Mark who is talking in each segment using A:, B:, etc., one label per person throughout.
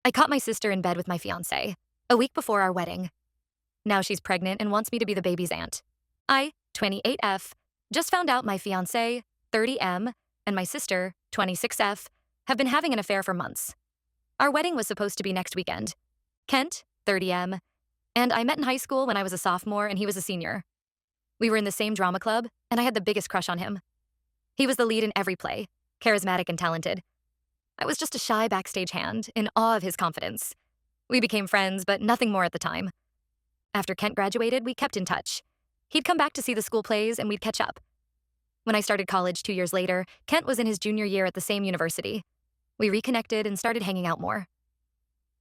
A: I caught my sister in bed with my fiancé, a week before our wedding. Now she's pregnant and wants me to be the baby's aunt. I, 28F, just found out my fiancé, 30M, and my sister, 26F, have been having an affair for months. Our wedding was supposed to be next weekend. Kent, 30M, and I met in high school when I was a sophomore and he was a senior. We were in the same drama club, and I had the biggest crush on him. He was the lead in every play, charismatic and talented. I was just a shy backstage hand, in awe of his confidence. We became friends, but nothing more at the time. After Kent graduated, we kept in touch. He'd come back to see the school plays, and we'd catch up. When I started college 2 years later, Kent was in his junior year at the same university. We reconnected and started hanging out more.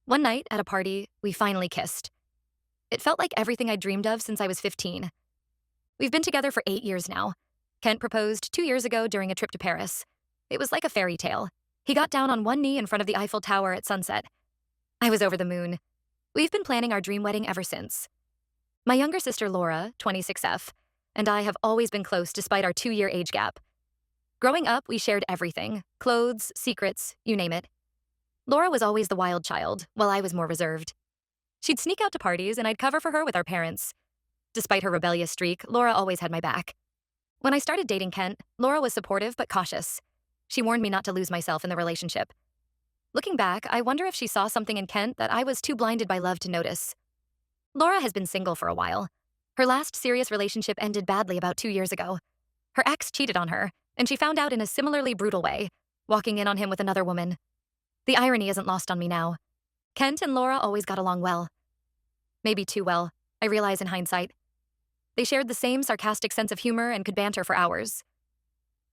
A: One night, at a party, we finally kissed. It felt like everything I'd dreamed of since I was 15. We've been together for 8 years now. Kent proposed 2 years ago during a trip to Paris. It was like a fairy tale. He got down on one knee in front of the Eiffel Tower at sunset. I was over the moon. We've been planning our dream wedding ever since. My younger sister Laura, 26F, and I have always been close despite our 2-year age gap. Growing up, we shared everything: clothes, secrets, you name it. Laura was always the wild child, while I was more reserved. She'd sneak out to parties, and I'd cover for her with our parents. Despite her rebellious streak, Laura always had my back. When I started dating Kent, Laura was supportive but cautious. She warned me not to lose myself in the relationship. Looking back, I wonder if she saw something in Kent that I was too blinded by love to notice. Laura has been single for a while. Her last serious relationship ended badly about 2 years ago. Her ex cheated on her, and she found out in a similarly brutal way, walking in on him with another woman. The irony isn't lost on me now. Kent and Laura always got along well. Maybe too well, I realize in hindsight. They shared the same sarcastic sense of humor and could banter for hours.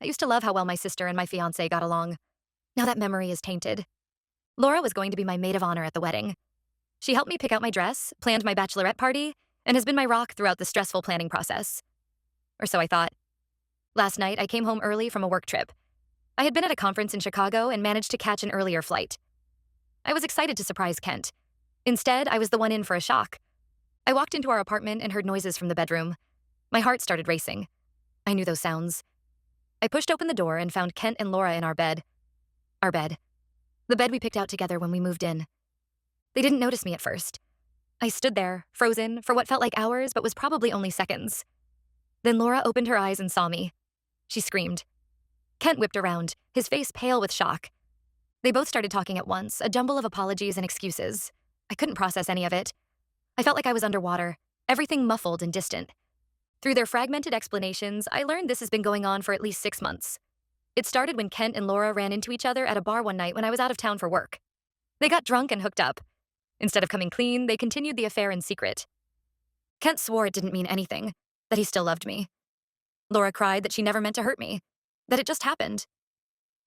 A: I used to love how well my sister and my fiancé got along. Now that memory is tainted. Laura was going to be my maid of honor at the wedding. She helped me pick out my dress, planned my bachelorette party, and has been my rock throughout the stressful planning process. Or so I thought. Last night, I came home early from a work trip. I had been at a conference in Chicago and managed to catch an earlier flight. I was excited to surprise Kent. Instead, I was the one in for a shock. I walked into our apartment and heard noises from the bedroom. My heart started racing. I knew those sounds. I pushed open the door and found Kent and Laura in our bed. Our bed. The bed we picked out together when we moved in. They didn't notice me at first. I stood there, frozen, for what felt like hours but was probably only seconds. Then Laura opened her eyes and saw me. She screamed. Kent whipped around, his face pale with shock. They both started talking at once, a jumble of apologies and excuses. I couldn't process any of it. I felt like I was underwater, everything muffled and distant. Through their fragmented explanations, I learned this has been going on for at least 6 months. It started when Kent and Laura ran into each other at a bar one night when I was out of town for work. They got drunk and hooked up. Instead of coming clean, they continued the affair in secret. Kent swore it didn't mean anything, that he still loved me. Laura cried that she never meant to hurt me, that it just happened.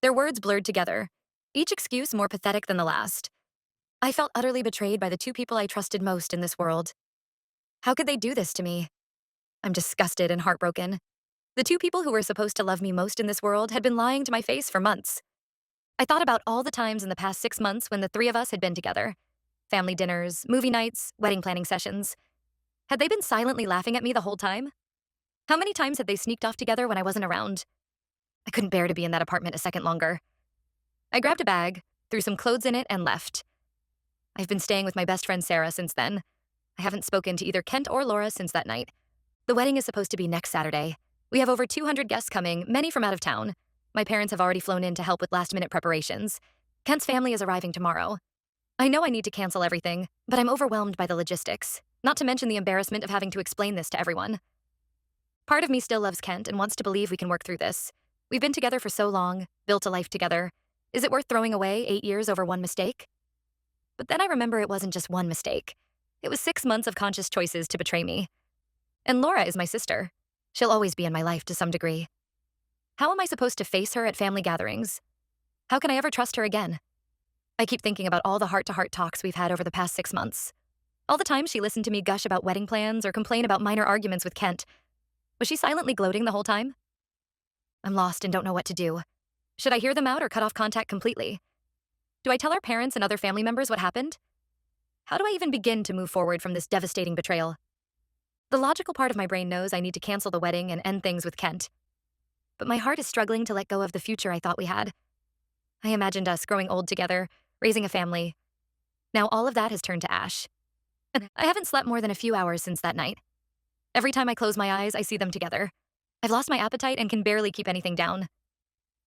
A: Their words blurred together, each excuse more pathetic than the last. I felt utterly betrayed by the two people I trusted most in this world. How could they do this to me? I'm disgusted and heartbroken. The two people who were supposed to love me most in this world had been lying to my face for months. I thought about all the times in the past 6 months when the three of us had been together. Family dinners, movie nights, wedding planning sessions. Had they been silently laughing at me the whole time? How many times had they sneaked off together when I wasn't around? I couldn't bear to be in that apartment a second longer. I grabbed a bag, threw some clothes in it, and left. I've been staying with my best friend Sarah since then. I haven't spoken to either Kent or Laura since that night. The wedding is supposed to be next Saturday. We have over 200 guests coming, many from out of town. My parents have already flown in to help with last-minute preparations. Kent's family is arriving tomorrow. I know I need to cancel everything, but I'm overwhelmed by the logistics, not to mention the embarrassment of having to explain this to everyone. Part of me still loves Kent and wants to believe we can work through this. We've been together for so long, built a life together. Is it worth throwing away 8 years over one mistake? But then I remember it wasn't just one mistake. It was 6 months of conscious choices to betray me. And Laura is my sister. She'll always be in my life to some degree. How am I supposed to face her at family gatherings? How can I ever trust her again? I keep thinking about all the heart-to-heart talks we've had over the past 6 months. All the time she listened to me gush about wedding plans or complain about minor arguments with Kent. Was she silently gloating the whole time? I'm lost and don't know what to do. Should I hear them out or cut off contact completely? Do I tell our parents and other family members what happened? How do I even begin to move forward from this devastating betrayal? The logical part of my brain knows I need to cancel the wedding and end things with Kent. But my heart is struggling to let go of the future I thought we had. I imagined us growing old together, raising a family. Now all of that has turned to ash. I haven't slept more than a few hours since that night. Every time I close my eyes, I see them together. I've lost my appetite and can barely keep anything down.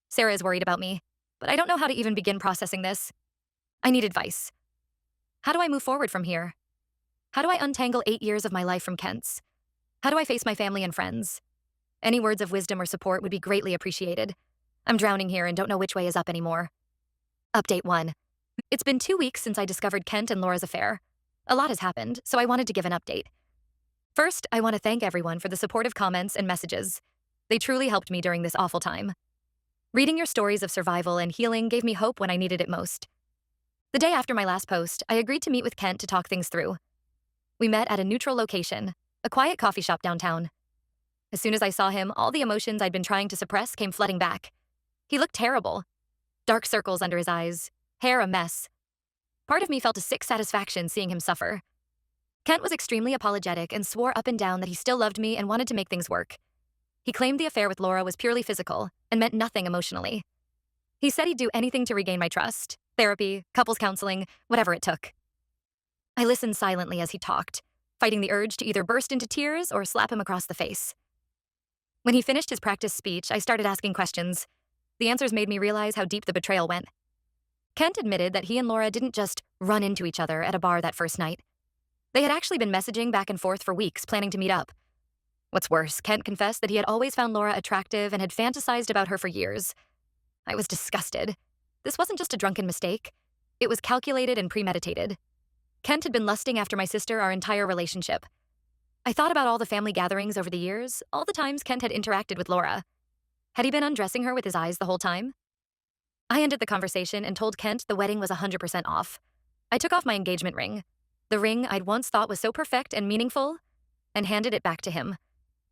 A: Sarah is worried about me, but I don't know how to even begin processing this. I need advice. How do I move forward from here? How do I untangle 8 years of my life from Kent's? How do I face my family and friends? Any words of wisdom or support would be greatly appreciated. I'm drowning here and don't know which way is up anymore. Update 1. It's been 2 weeks since I discovered Kent and Laura's affair. A lot has happened, so I wanted to give an update. First, I want to thank everyone for the supportive comments and messages. They truly helped me during this awful time. Reading your stories of survival and healing gave me hope when I needed it most. The day after my last post, I agreed to meet with Kent to talk things through. We met at a neutral location, a quiet coffee shop downtown. As soon as I saw him, all the emotions I'd been trying to suppress came flooding back. He looked terrible. Dark circles under his eyes, hair a mess. Part of me felt a sick satisfaction seeing him suffer. Kent was extremely apologetic and swore up and down that he still loved me and wanted to make things work. He claimed the affair with Laura was purely physical and meant nothing emotionally. He said he'd do anything to regain my trust, therapy, couples counseling, whatever it took. I listened silently as he talked, fighting the urge to either burst into tears or slap him across the face. When he finished his practice speech, I started asking questions. The answers made me realize how deep the betrayal went. Kent admitted that he and Laura didn't just run into each other at a bar that first night. They had actually been messaging back and forth for weeks, planning to meet up. What's worse, Kent confessed that he had always found Laura attractive and had fantasized about her for years. I was disgusted. This wasn't just a drunken mistake. It was calculated and premeditated. Kent had been lusting after my sister our entire relationship. I thought about all the family gatherings over the years, all the times Kent had interacted with Laura. Had he been undressing her with his eyes the whole time? I ended the conversation and told Kent the wedding was 100% off. I took off my engagement ring, the ring I'd once thought was so perfect and meaningful, and handed it back to him.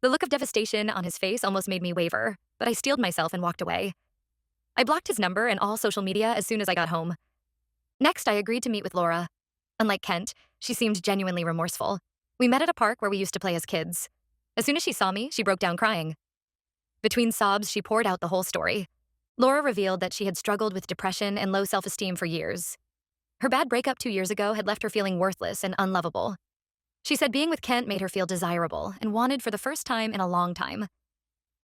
A: The look of devastation on his face almost made me waver, but I steeled myself and walked away. I blocked his number and all social media as soon as I got home. Next, I agreed to meet with Laura. Unlike Kent, she seemed genuinely remorseful. We met at a park where we used to play as kids. As soon as she saw me, she broke down crying. Between sobs, she poured out the whole story. Laura revealed that she had struggled with depression and low self-esteem for years. Her bad breakup 2 years ago had left her feeling worthless and unlovable. She said being with Kent made her feel desirable and wanted for the first time in a long time.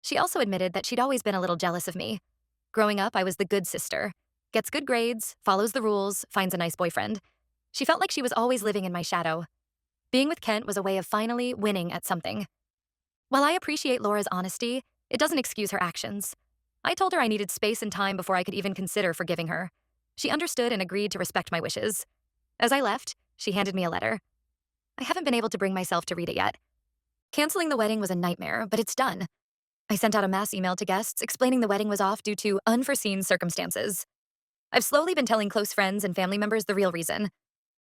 A: She also admitted that she'd always been a little jealous of me. Growing up, I was the good sister. Gets good grades, follows the rules, finds a nice boyfriend. She felt like she was always living in my shadow. Being with Kent was a way of finally winning at something. While I appreciate Laura's honesty, it doesn't excuse her actions. I told her I needed space and time before I could even consider forgiving her. She understood and agreed to respect my wishes. As I left, she handed me a letter. I haven't been able to bring myself to read it yet. Canceling the wedding was a nightmare, but it's done. I sent out a mass email to guests explaining the wedding was off due to unforeseen circumstances. I've slowly been telling close friends and family members the real reason.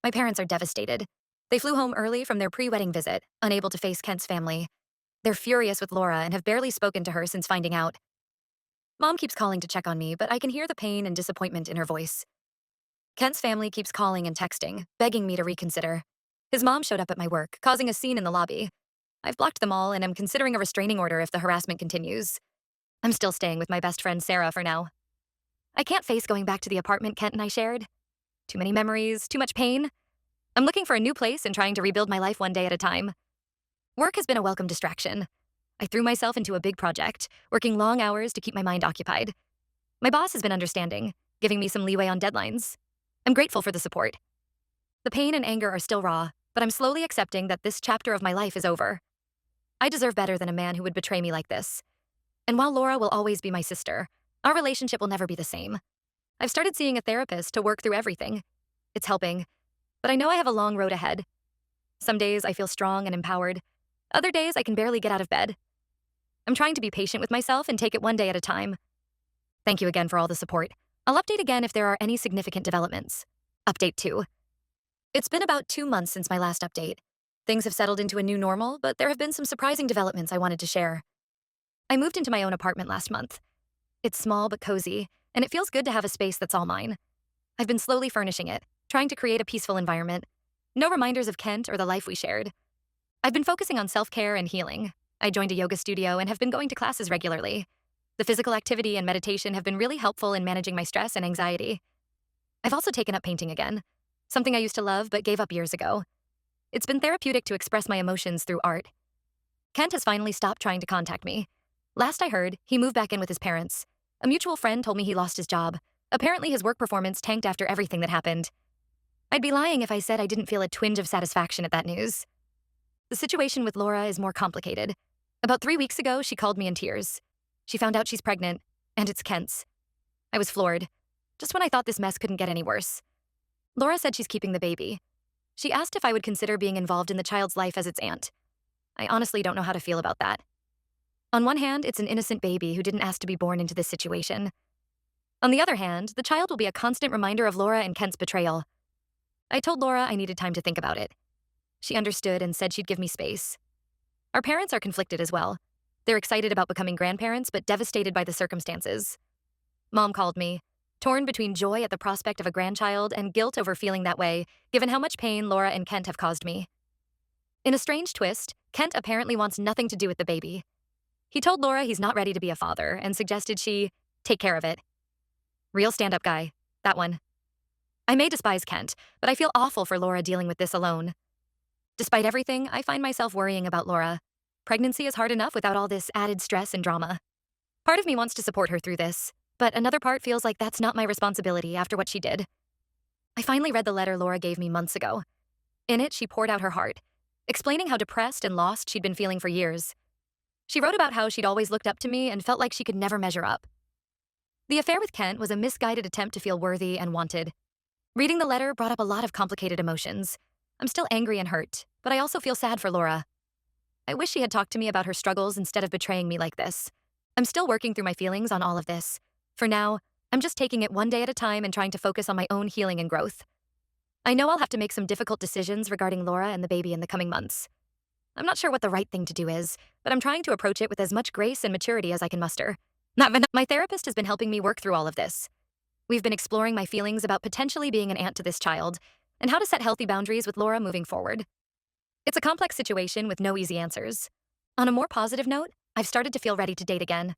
A: My parents are devastated. They flew home early from their pre-wedding visit, unable to face Kent's family. They're furious with Laura and have barely spoken to her since finding out. Mom keeps calling to check on me, but I can hear the pain and disappointment in her voice. Kent's family keeps calling and texting, begging me to reconsider. His mom showed up at my work, causing a scene in the lobby. I've blocked them all and am considering a restraining order if the harassment continues. I'm still staying with my best friend Sarah for now. I can't face going back to the apartment Kent and I shared. Too many memories, too much pain. I'm looking for a new place and trying to rebuild my life one day at a time. Work has been a welcome distraction. I threw myself into a big project, working long hours to keep my mind occupied. My boss has been understanding, giving me some leeway on deadlines. I'm grateful for the support. The pain and anger are still raw, but I'm slowly accepting that this chapter of my life is over. I deserve better than a man who would betray me like this. And while Laura will always be my sister, our relationship will never be the same. I've started seeing a therapist to work through everything. It's helping, but I know I have a long road ahead. Some days I feel strong and empowered. Other days I can barely get out of bed. I'm trying to be patient with myself and take it one day at a time. Thank you again for all the support. I'll update again if there are any significant developments. Update 2. It's been about 2 months since my last update. Things have settled into a new normal, but there have been some surprising developments I wanted to share. I moved into my own apartment last month. It's small but cozy, and it feels good to have a space that's all mine. I've been slowly furnishing it, trying to create a peaceful environment. No reminders of Kent or the life we shared. I've been focusing on self-care and healing. I joined a yoga studio and have been going to classes regularly. The physical activity and meditation have been really helpful in managing my stress and anxiety. I've also taken up painting again. something I used to love but gave up years ago. It's been therapeutic to express my emotions through art. Kent has finally stopped trying to contact me. Last I heard, he moved back in with his parents. A mutual friend told me he lost his job. Apparently, his work performance tanked after everything that happened. I'd be lying if I said I didn't feel a twinge of satisfaction at that news. The situation with Laura is more complicated. About 3 weeks ago, she called me in tears. She found out she's pregnant, and it's Kent's. I was floored, just when I thought this mess couldn't get any worse. Laura said she's keeping the baby. She asked if I would consider being involved in the child's life as its aunt. I honestly don't know how to feel about that. On one hand, it's an innocent baby who didn't ask to be born into this situation. On the other hand, the child will be a constant reminder of Laura and Kent's betrayal. I told Laura I needed time to think about it. She understood and said she'd give me space. Our parents are conflicted as well. They're excited about becoming grandparents, but devastated by the circumstances. Mom called me, torn between joy at the prospect of a grandchild and guilt over feeling that way, given how much pain Laura and Kent have caused me. In a strange twist, Kent apparently wants nothing to do with the baby. He told Laura he's not ready to be a father and suggested she take care of it. Real stand-up guy, that one. I may despise Kent, but I feel awful for Laura dealing with this alone. Despite everything, I find myself worrying about Laura. Pregnancy is hard enough without all this added stress and drama. Part of me wants to support her through this, but another part feels like that's not my responsibility after what she did. I finally read the letter Laura gave me months ago. In it, she poured out her heart, explaining how depressed and lost she'd been feeling for years. She wrote about how she'd always looked up to me and felt like she could never measure up. The affair with Kent was a misguided attempt to feel worthy and wanted. Reading the letter brought up a lot of complicated emotions. I'm still angry and hurt, but I also feel sad for Laura. I wish she had talked to me about her struggles instead of betraying me like this. I'm still working through my feelings on all of this. For now, I'm just taking it one day at a time and trying to focus on my own healing and growth. I know I'll have to make some difficult decisions regarding Laura and the baby in the coming months. I'm not sure what the right thing to do is, but I'm trying to approach it with as much grace and maturity as I can muster. My therapist has been helping me work through all of this. We've been exploring my feelings about potentially being an aunt to this child and how to set healthy boundaries with Laura moving forward. It's a complex situation with no easy answers. On a more positive note, I've started to feel ready to date again.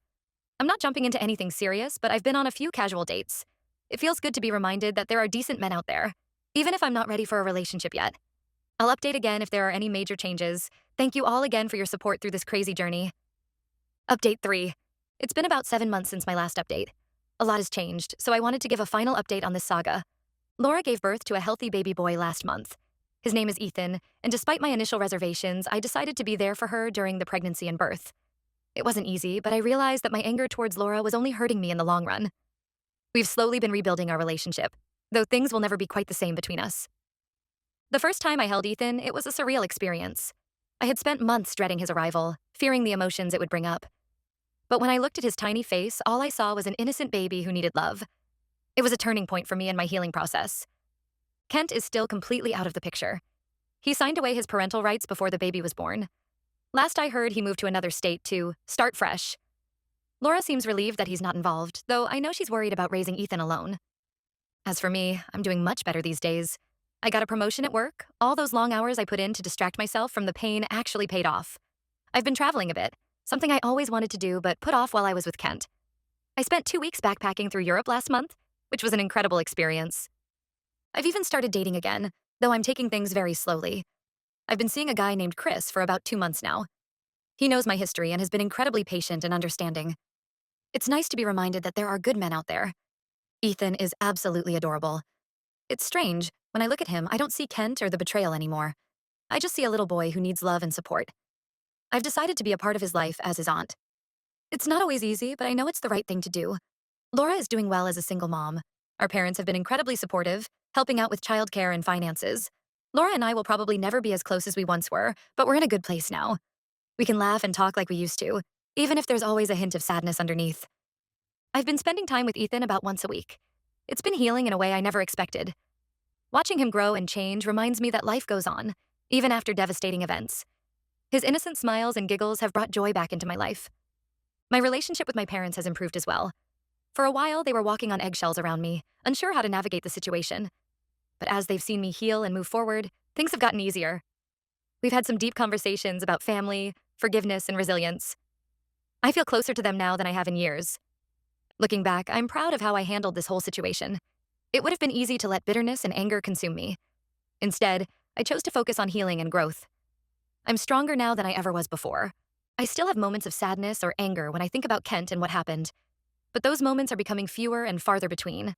A: I'm not jumping into anything serious, but I've been on a few casual dates. It feels good to be reminded that there are decent men out there, even if I'm not ready for a relationship yet. I'll update again if there are any major changes. Thank you all again for your support through this crazy journey. Update 3. It's been about 7 months since my last update. A lot has changed, so I wanted to give a final update on this saga. Laura gave birth to a healthy baby boy last month. His name is Ethan, and despite my initial reservations, I decided to be there for her during the pregnancy and birth. It wasn't easy, but I realized that my anger towards Laura was only hurting me in the long run. We've slowly been rebuilding our relationship, though things will never be quite the same between us. The first time I held Ethan, it was a surreal experience. I had spent months dreading his arrival, fearing the emotions it would bring up. But when I looked at his tiny face, all I saw was an innocent baby who needed love. It was a turning point for me in my healing process. Kent is still completely out of the picture. He signed away his parental rights before the baby was born. Last I heard, he moved to another state to start fresh. Laura seems relieved that he's not involved, though I know she's worried about raising Ethan alone. As for me, I'm doing much better these days. I got a promotion at work. All those long hours I put in to distract myself from the pain actually paid off. I've been traveling a bit, something I always wanted to do but put off while I was with Kent. I spent 2 weeks backpacking through Europe last month, which was an incredible experience. I've even started dating again, though I'm taking things very slowly. I've been seeing a guy named Chris for about 2 months now. He knows my history and has been incredibly patient and understanding. It's nice to be reminded that there are good men out there. Ethan is absolutely adorable. It's strange, when I look at him, I don't see Kent or the betrayal anymore. I just see a little boy who needs love and support. I've decided to be a part of his life as his aunt. It's not always easy, but I know it's the right thing to do. Laura is doing well as a single mom. Our parents have been incredibly supportive, helping out with childcare and finances. Laura and I will probably never be as close as we once were, but we're in a good place now. We can laugh and talk like we used to, even if there's always a hint of sadness underneath. I've been spending time with Ethan about once a week. It's been healing in a way I never expected. Watching him grow and change reminds me that life goes on, even after devastating events. His innocent smiles and giggles have brought joy back into my life. My relationship with my parents has improved as well. For a while, they were walking on eggshells around me, unsure how to navigate the situation. But as they've seen me heal and move forward, things have gotten easier. We've had some deep conversations about family, forgiveness, and resilience. I feel closer to them now than I have in years. Looking back, I'm proud of how I handled this whole situation. It would have been easy to let bitterness and anger consume me. Instead, I chose to focus on healing and growth. I'm stronger now than I ever was before. I still have moments of sadness or anger when I think about Kent and what happened, but those moments are becoming fewer and farther between.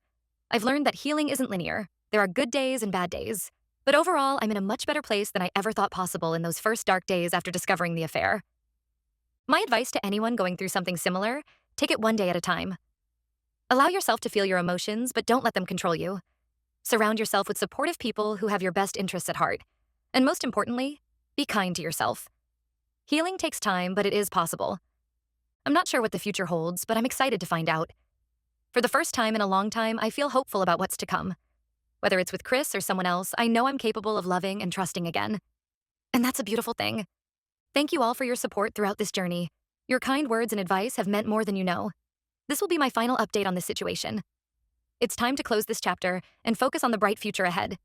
A: I've learned that healing isn't linear. There are good days and bad days. But overall, I'm in a much better place than I ever thought possible in those first dark days after discovering the affair. My advice to anyone going through something similar: take it one day at a time. Allow yourself to feel your emotions, but don't let them control you. Surround yourself with supportive people who have your best interests at heart. And most importantly, be kind to yourself. Healing takes time, but it is possible. I'm not sure what the future holds, but I'm excited to find out. For the first time in a long time, I feel hopeful about what's to come. Whether it's with Chris or someone else, I know I'm capable of loving and trusting again. And that's a beautiful thing. Thank you all for your support throughout this journey. Your kind words and advice have meant more than you know. This will be my final update on this situation. It's time to close this chapter and focus on the bright future ahead.